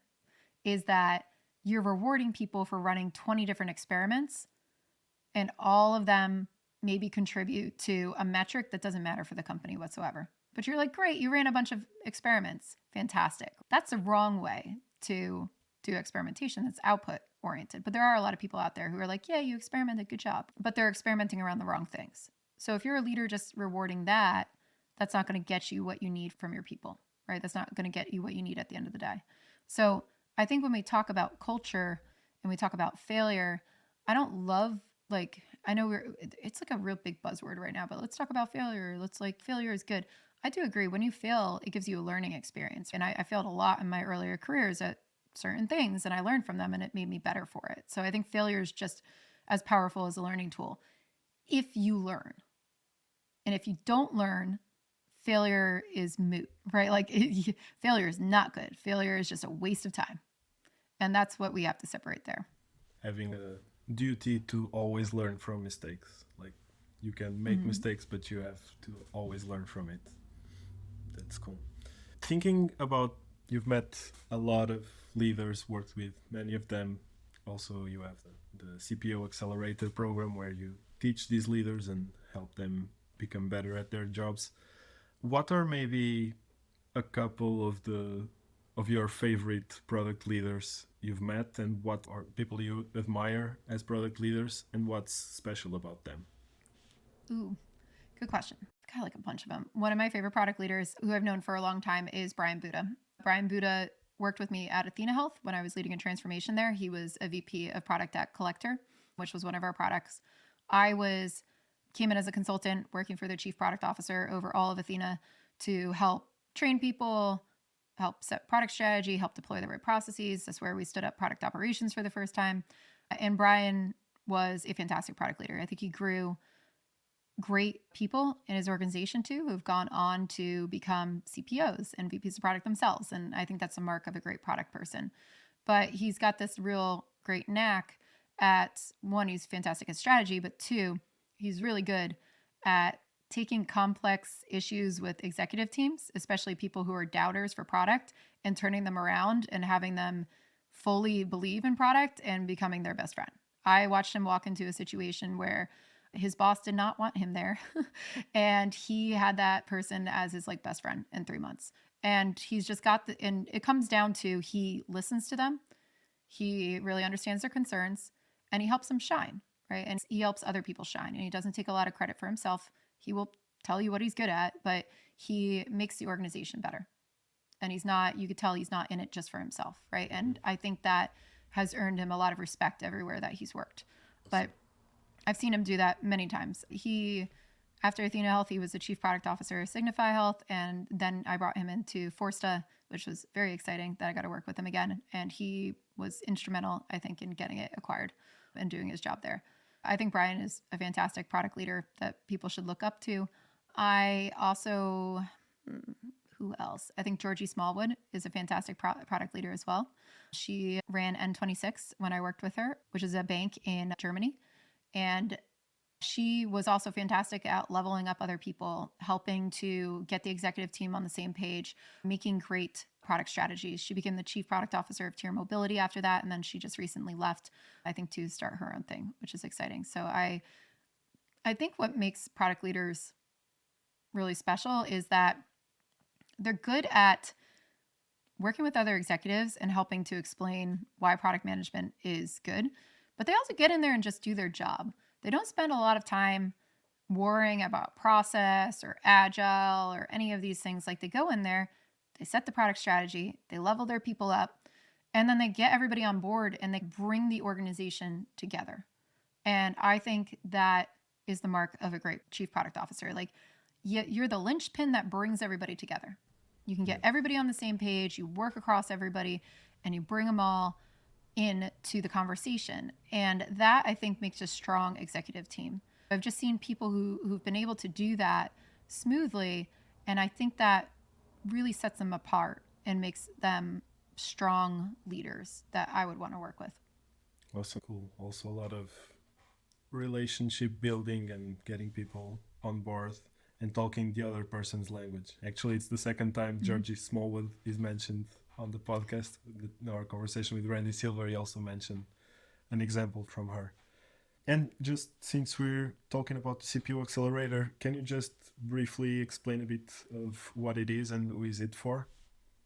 is that you're rewarding people for running 20 different experiments and all of them maybe contribute to a metric that doesn't matter for the company whatsoever. But you're like, great, you ran a bunch of experiments. Fantastic. That's the wrong way to do experimentation. That's output oriented. But there are a lot of people out there who are like, yeah, you experimented, good job. But they're experimenting around the wrong things. So if you're a leader just rewarding that, that's not going to get you what you need from your people, right? That's not going to get you what you need at the end of the day. So I think when we talk about culture and we talk about failure, I don't love, like, I know it's like a real big buzzword right now, but let's talk about failure. Failure is good. I do agree. When you fail, it gives you a learning experience. And I failed a lot in my earlier careers at certain things and I learned from them and it made me better for it. So I think failure is just as powerful as a learning tool if you learn. And if you don't learn, failure is moot, right? Failure is not good. Failure is just a waste of time. And that's what we have to separate there. Having a duty to always learn from mistakes. Like, you can make mistakes, but you have to always learn from it. That's cool. Thinking about, you've met a lot of leaders, worked with many of them. Also, you have the CPO Accelerator program where you teach these leaders and help them become better at their jobs. What are maybe a couple of your favorite product leaders you've met, and what are people you admire as product leaders, and what's special about them? Ooh, good question. Got like a bunch of them. One of my favorite product leaders who I've known for a long time is Brian Buda. Brian Buda worked with me at Athena Health when I was leading a transformation there. He was a VP of product at Collector, which was one of our products. Came in as a consultant working for the chief product officer over all of Athena to help train people, help set product strategy, help deploy the right processes. That's where we stood up product operations for the first time. And Brian was a fantastic product leader. I think he grew great people in his organization too, who've gone on to become CPOs and VPs of product themselves. And I think that's a mark of a great product person. But he's got this real great knack at, one, he's fantastic at strategy, but two, he's really good at taking complex issues with executive teams, especially people who are doubters for product, and turning them around and having them fully believe in product and becoming their best friend. I watched him walk into a situation where his boss did not want him there. And he had that person as his like best friend in 3 months. And he's just and it comes down to, he listens to them. He really understands their concerns and he helps them shine, right? And he helps other people shine, and he doesn't take a lot of credit for himself. He will tell you what he's good at, but he makes the organization better. And you could tell he's not in it just for himself, right? And I think that has earned him a lot of respect everywhere that he's worked. But I've seen him do that many times. After Athena Health, he was the chief product officer at Signify Health. And then I brought him into Forsta, which was very exciting that I got to work with him again. And he was instrumental, I think, in getting it acquired and doing his job there. I think Brian is a fantastic product leader that people should look up to. I also, who else? I think Georgie Smallwood is a fantastic product leader as well. She ran N26 when I worked with her, which is a bank in Germany. And she was also fantastic at leveling up other people, helping to get the executive team on the same page, making great product strategies. She became the chief product officer of Tier Mobility after that. And then she just recently left, I think, to start her own thing, which is exciting. So I think what makes product leaders really special is that they're good at working with other executives and helping to explain why product management is good. But they also get in there and just do their job. They don't spend a lot of time worrying about process or agile or any of these things. Like they go in there, they set the product strategy, they level their people up, and then they get everybody on board and they bring the organization together. And I think that is the mark of a great chief product officer. Like you're the linchpin that brings everybody together. You can get everybody on the same page, you work across everybody, and you bring them all into the conversation. And that I think makes a strong executive team. I've just seen people who've been able to do that smoothly. And I think that really sets them apart and makes them strong leaders that I would want to work with. Also cool. Also a lot of relationship building and getting people on board and talking the other person's language. Actually, it's the second time Georgie Smallwood is mentioned on the podcast. In our conversation with Randy Silver, he also mentioned an example from her. And just since we're talking about the CPU accelerator, can you just briefly explain a bit of what it is and who is it for?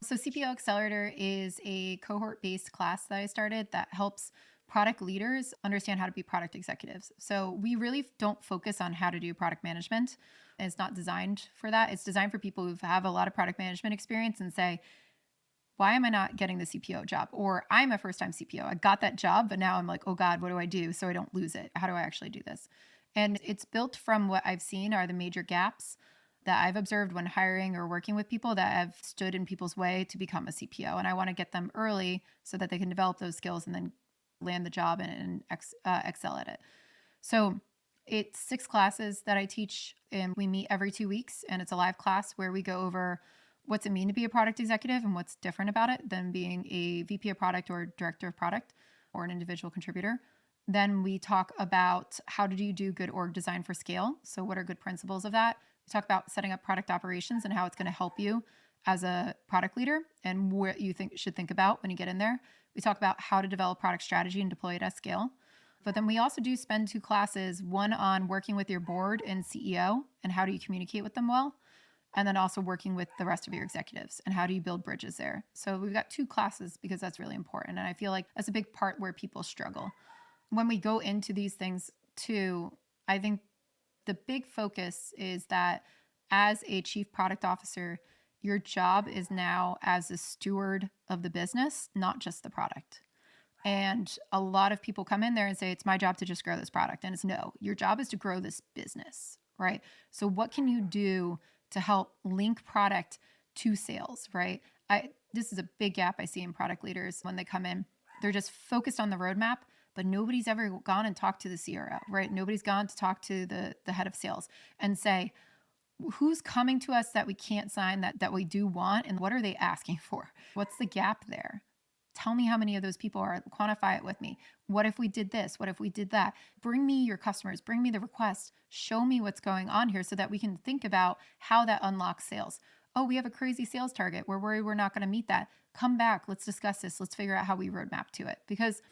So CPO Accelerator is a cohort-based class that I started that helps product leaders understand how to be product executives. So we really don't focus on how to do product management. It's not designed for that. It's designed for people who have a lot of product management experience and say, why am I not getting the CPO job? Or I'm a first time CPO. I got that job, but now I'm like, oh God, what do I do so I don't lose it? How do I actually do this? And it's built from what I've seen are the major gaps that I've observed when hiring or working with people that have stood in people's way to become a CPO. And I want to get them early so that they can develop those skills and then land the job and excel at it. So it's 6 classes that I teach, and we meet every 2 weeks. And it's a live class where we go over what's it mean to be a product executive and what's different about it than being a VP of product or director of product or an individual contributor. Then we talk about how do you do good org design for scale? So what are good principles of that? We talk about setting up product operations and how it's going to help you as a product leader and what you should think about when you get in there. We talk about how to develop product strategy and deploy it at scale. But then we also do spend 2 classes, one on working with your board and CEO and how do you communicate with them well, and then also working with the rest of your executives and how do you build bridges there. So we've got 2 classes because that's really important. And I feel like that's a big part where people struggle. When we go into these things too, I think the big focus is that as a chief product officer, your job is now as a steward of the business, not just the product. And a lot of people come in there and say, it's my job to just grow this product. And it's no, your job is to grow this business, right? So what can you do to help link product to sales, right? This is a big gap I see in product leaders when they come in. They're just focused on the roadmap, but nobody's ever gone and talked to the CRO, right? Nobody's gone to talk to the head of sales and say, who's coming to us that we can't sign that we do want, and what are they asking for? What's the gap there? Tell me how many of those people are, quantify it with me. What if we did this? What if we did that? Bring me your customers, bring me the requests, show me what's going on here so that we can think about how that unlocks sales. Oh, we have a crazy sales target. We're worried we're not going to meet that. Come back. Let's discuss this. Let's figure out how we roadmap to it. Because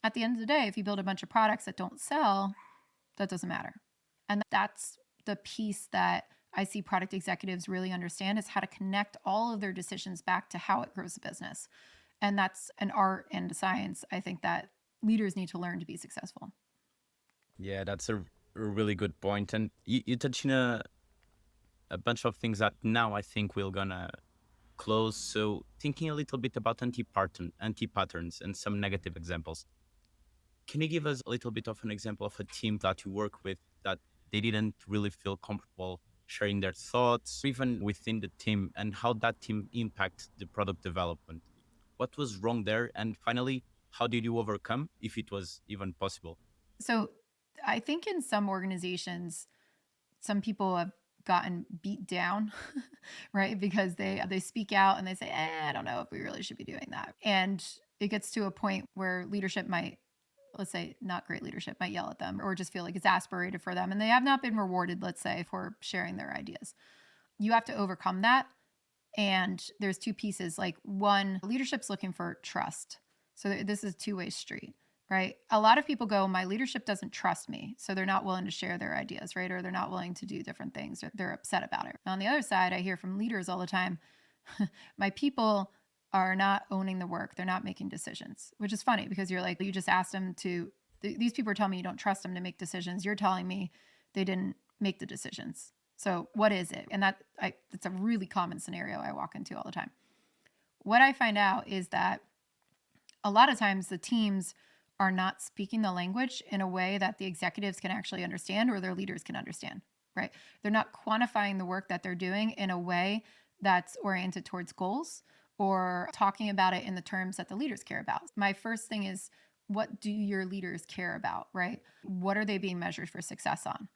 at the end of the day, if you build a bunch of products that don't sell, that doesn't matter. And that's the piece that I see product executives really understand is how to connect all of their decisions back to how it grows the business. And that's an art and a science, I think, that leaders need to learn to be successful. Yeah, that's a really good point. And you touched on a bunch of things that now I think we're gonna close. So thinking a little bit about anti-patterns and some negative examples. Can you give us a little bit of an example of a team that you work with that they didn't really feel comfortable sharing their thoughts, even within the team, and how that team impacts the product development? What was wrong there? And finally, how did you overcome, if it was even possible? So I think in some organizations, some people have gotten beat down, right? Because they speak out and they say, I don't know if we really should be doing that. And it gets to a point where leadership might, let's say not great leadership, might yell at them or just feel like exasperated for them. And they have not been rewarded, let's say, for sharing their ideas. You have to overcome that. And there's 2 pieces. Like one, leadership's looking for trust. So this is a 2-way street. right? A lot of people go, my leadership doesn't trust me. So they're not willing to share their ideas, right? Or they're not willing to do different things, or they're upset about it. On the other side, I hear from leaders all the time, my people are not owning the work. They're not making decisions, which is funny because you're like, you just asked them to, these people are telling me you don't trust them to make decisions. You're telling me they didn't make the decisions. So what is it? And that's a really common scenario I walk into all the time. What I find out is that a lot of times the teams are not speaking the language in a way that the executives can actually understand or their leaders can understand, right? They're not quantifying the work that they're doing in a way that's oriented towards goals or talking about it in the terms that the leaders care about. My first thing is, what do your leaders care about, right? What are they being measured for success on?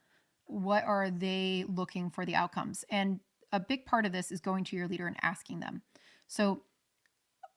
What are they looking for the outcomes? And a big part of this is going to your leader and asking them. So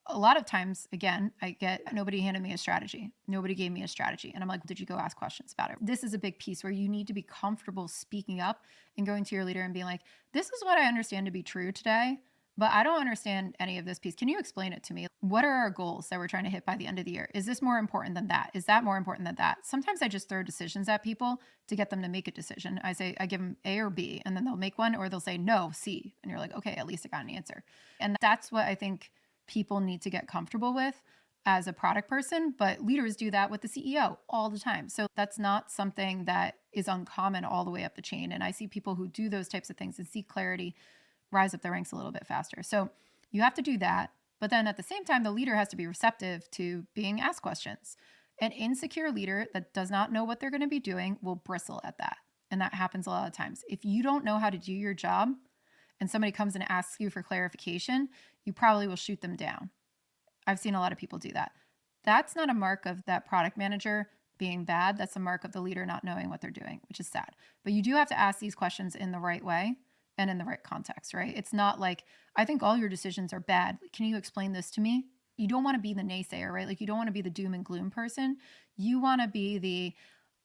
a lot of times, again, I get, nobody handed me a strategy. Nobody gave me a strategy. And I'm like, did you go ask questions about it? This is a big piece where you need to be comfortable speaking up and going to your leader and being like, this is what I understand to be true today, but I don't understand any of this piece. Can you explain it to me? What are our goals that we're trying to hit by the end of the year? Is this more important than that? Is that more important than that? Sometimes I just throw decisions at people to get them to make a decision. I give them A or B, and then they'll make one, or they'll say, no, C. And you're like, okay, at least I got an answer. And that's what I think people need to get comfortable with as a product person, but leaders do that with the CEO all the time. So that's not something that is uncommon all the way up the chain. And I see people who do those types of things and seek clarity rise up the ranks a little bit faster. So you have to do that. But then at the same time, the leader has to be receptive to being asked questions. An insecure leader that does not know what they're going to be doing will bristle at that. And that happens a lot of times. If you don't know how to do your job, and somebody comes and asks you for clarification, you probably will shoot them down. I've seen a lot of people do that. That's not a mark of that product manager being bad. That's a mark of the leader not knowing what they're doing, which is sad. But you do have to ask these questions in the right way and in the right context, right? It's not like, I think all your decisions are bad. Can you explain this to me? You don't want to be the naysayer, right? Like you don't want to be the doom and gloom person. You want to be the,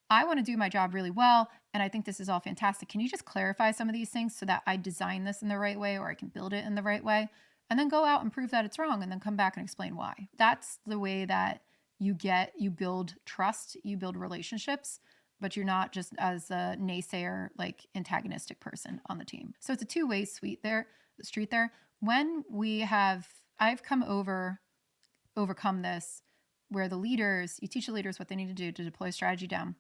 I want to do my job really well, and I think this is all fantastic. Can you just clarify some of these things so that I design this in the right way or I can build it in the right way? And then go out and prove that it's wrong and then come back and explain why. That's the way that you build trust, you build relationships, but you're not just as a naysayer, like antagonistic person on the team. So it's a two-way street there. When I've overcome this where you teach the leaders what they need to do to deploy strategy down.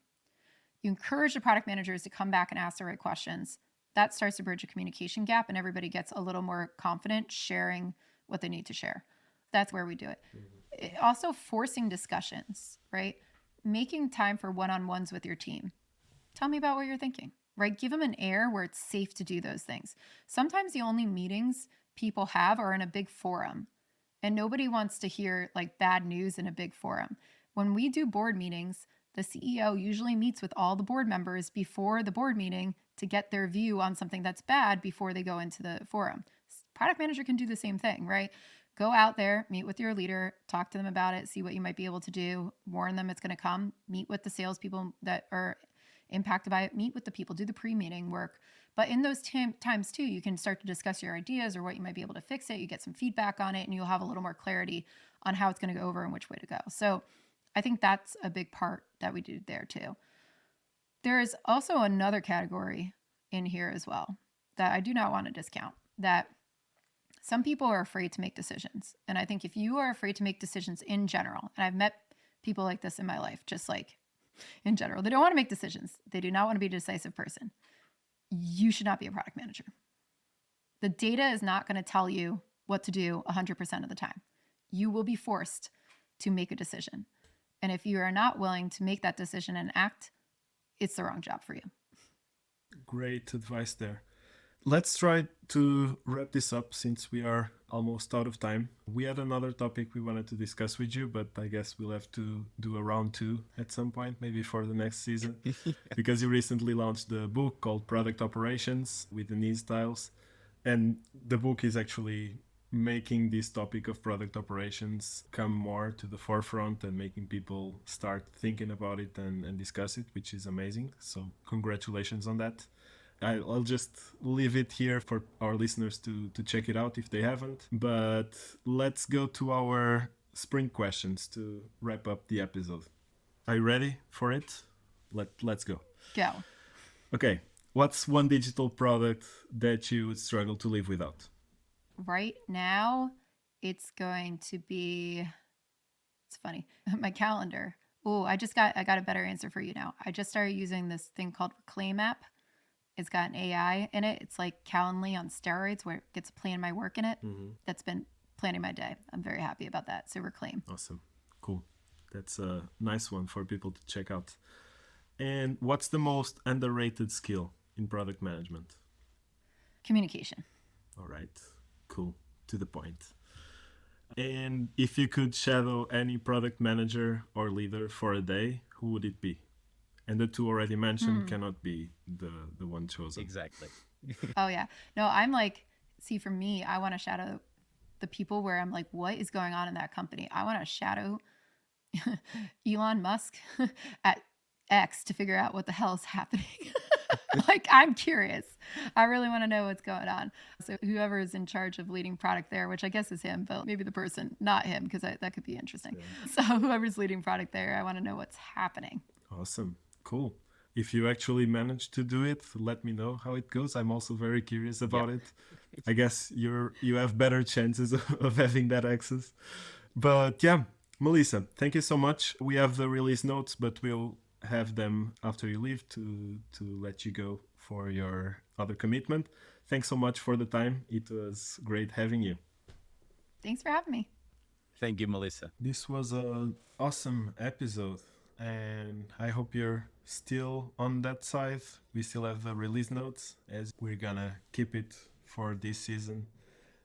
You encourage the product managers to come back and ask the right questions. That starts to bridge a communication gap and everybody gets a little more confident sharing what they need to share. That's where we do it. Also forcing discussions, right? Making time for one-on-ones with your team. Tell me about what you're thinking, right? Give them an air where it's safe to do those things. Sometimes the only meetings people have are in a big forum, and nobody wants to hear like bad news in a big forum. When we do board meetings, the CEO usually meets with all the board members before the board meeting to get their view on something that's bad before they go into the forum. Product manager can do the same thing, right? Go out there, meet with your leader, talk to them about it, see what you might be able to do, warn them it's going to come, meet with the salespeople that are impacted by it, meet with the people, do the pre-meeting work. But in those times too, you can start to discuss your ideas or what you might be able to fix it. You get some feedback on it and you'll have a little more clarity on how it's going to go over and which way to go. So I think that's a big part that we do there too. There is also another category in here as well that I do not want to discount, that some people are afraid to make decisions. And I think if you are afraid to make decisions in general, and I've met people like this in my life, just like in general, they don't want to make decisions. They do not want to be a decisive person. You should not be a product manager. The data is not going to tell you what to do 100% of the time. You will be forced to make a decision. And if you are not willing to make that decision and act, it's the wrong job for you. Great advice there. Let's try to wrap this up since we are almost out of time. We had another topic we wanted to discuss with you, but I guess we'll have to do a round 2 at some point, maybe for the next season, because you recently launched a book called Product Operations with Denise Styles. And the book is actually making this topic of product operations come more to the forefront and making people start thinking about it and discuss it, which is amazing. So congratulations on that. I'll just leave it here for our listeners to check it out if they haven't. But let's go to our spring questions to wrap up the episode. Are you ready for it? Let's go. Go. Okay. What's one digital product that you would struggle to live without? Right now, it's going to be, it's funny, my calendar. Oh, I got a better answer for you now. I just started using this thing called Reclaim app. It's got an AI in it. It's like Calendly on steroids where it gets to plan my work in it. That's been planning my day. I'm very happy about that. So Reclaim. Awesome. Cool. That's a nice one for people to check out. And what's the most underrated skill in product management? Communication. All right. Cool. To the point. And if you could shadow any product manager or leader for a day, who would it be? And the two already mentioned cannot be the one chosen. Exactly. Oh yeah. No, I'm like, see, for me, I want to shadow the people where I'm like, what is going on in that company? I want to shadow Elon Musk at X to figure out what the hell is happening. Like, I'm curious. I really want to know what's going on. So whoever is in charge of leading product there, which I guess is him, but maybe the person, not him, because that could be interesting. So whoever's leading product there, I want to know what's happening. Awesome. Cool. If you actually manage to do it, let me know how it goes. I'm also very curious about it. I guess you have better chances of having that access. But yeah, Melissa, thank you so much. We have the release notes, but we'll have them after you leave to let you go for your other commitment. Thanks so much for the time. It was great having you. Thanks for having me. Thank you, Melissa. This was an awesome episode, and I hope you're still on that side. We still have the release notes as we're gonna keep it for this season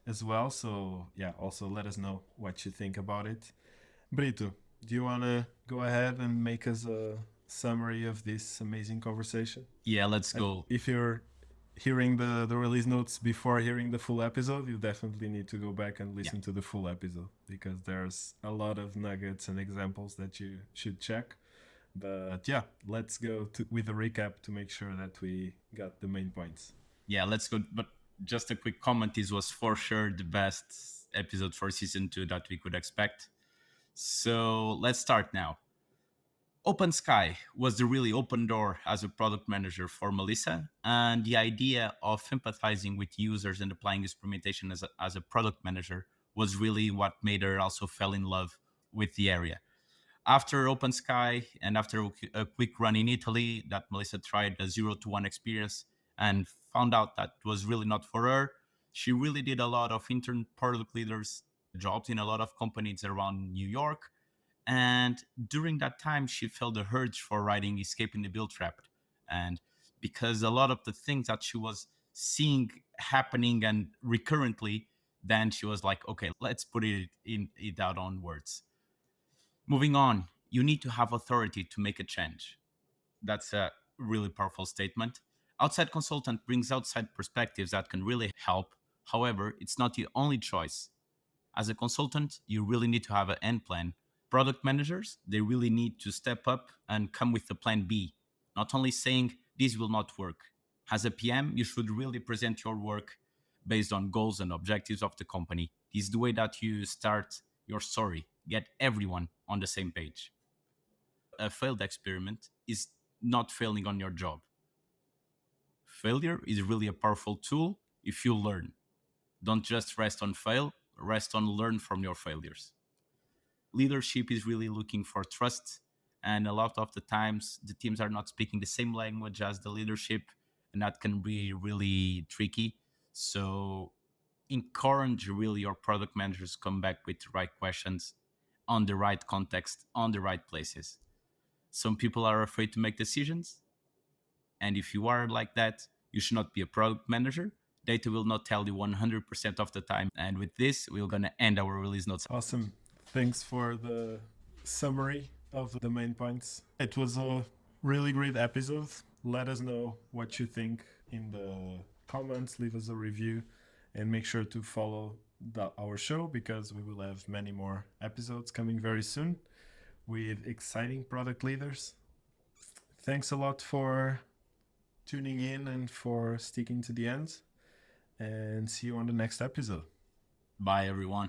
as well. So yeah, also let us know what you think about it. Brito, do you wanna go ahead and make us a summary of this amazing conversation? Yeah, let's go. If you're hearing the release notes before hearing the full episode, you definitely need to go back and listen to the full episode because there's a lot of nuggets and examples that you should check. But yeah, let's go with a recap to make sure that we got the main points. Yeah, let's go. But just a quick comment: this was for sure the best episode for season 2 that we could expect. So let's start now. Open Sky was the really open door as a product manager for Melissa, and the idea of empathizing with users and applying experimentation as a product manager was really what made her also fell in love with the area. After Open Sky and after a quick run in Italy, that Melissa tried a 0 to 1 experience and found out that was really not for her. She really did a lot of intern product leaders jobs in a lot of companies around New York, and during that time, she felt the urge for writing Escaping the Build Trap. And because a lot of the things that she was seeing happening and recurrently, then she was like, okay, let's put it out on words. Moving on, you need to have authority to make a change. That's a really powerful statement. Outside consultant brings outside perspectives that can really help. However, it's not the only choice. As a consultant, you really need to have an end plan. Product managers, they really need to step up and come with a plan B, not only saying this will not work. As a PM, you should really present your work based on goals and objectives of the company. This is the way that you start your story, get everyone on the same page. A failed experiment is not failing on your job. Failure is really a powerful tool if you learn. Don't just rest on fail, rest on learn from your failures. Leadership is really looking for trust, and a lot of the times the teams are not speaking the same language as the leadership, and that can be really tricky. So encourage really your product managers come back with the right questions on the right context, on the right places. Some people are afraid to make decisions, and if you are like that, you should not be a product manager. Data will not tell you 100% of the time. And with this, we're going to end our release notes. Awesome. Thanks for the summary of the main points. It was a really great episode. Let us know what you think in the comments. Leave us a review and make sure to follow our show because we will have many more episodes coming very soon with exciting product leaders. Thanks a lot for tuning in and for sticking to the end. And see you on the next episode. Bye, everyone.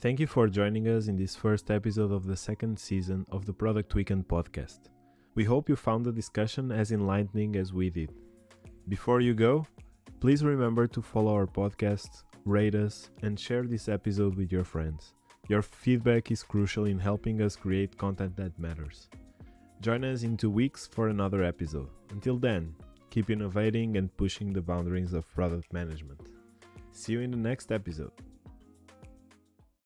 Thank you for joining us in this first episode of the second season of the Product Weekend podcast. We hope you found the discussion as enlightening as we did. Before you go, please remember to follow our podcast, rate us, and share this episode with your friends. Your feedback is crucial in helping us create content that matters. Join us in 2 weeks for another episode. Until then, keep innovating and pushing the boundaries of product management. See you in the next episode.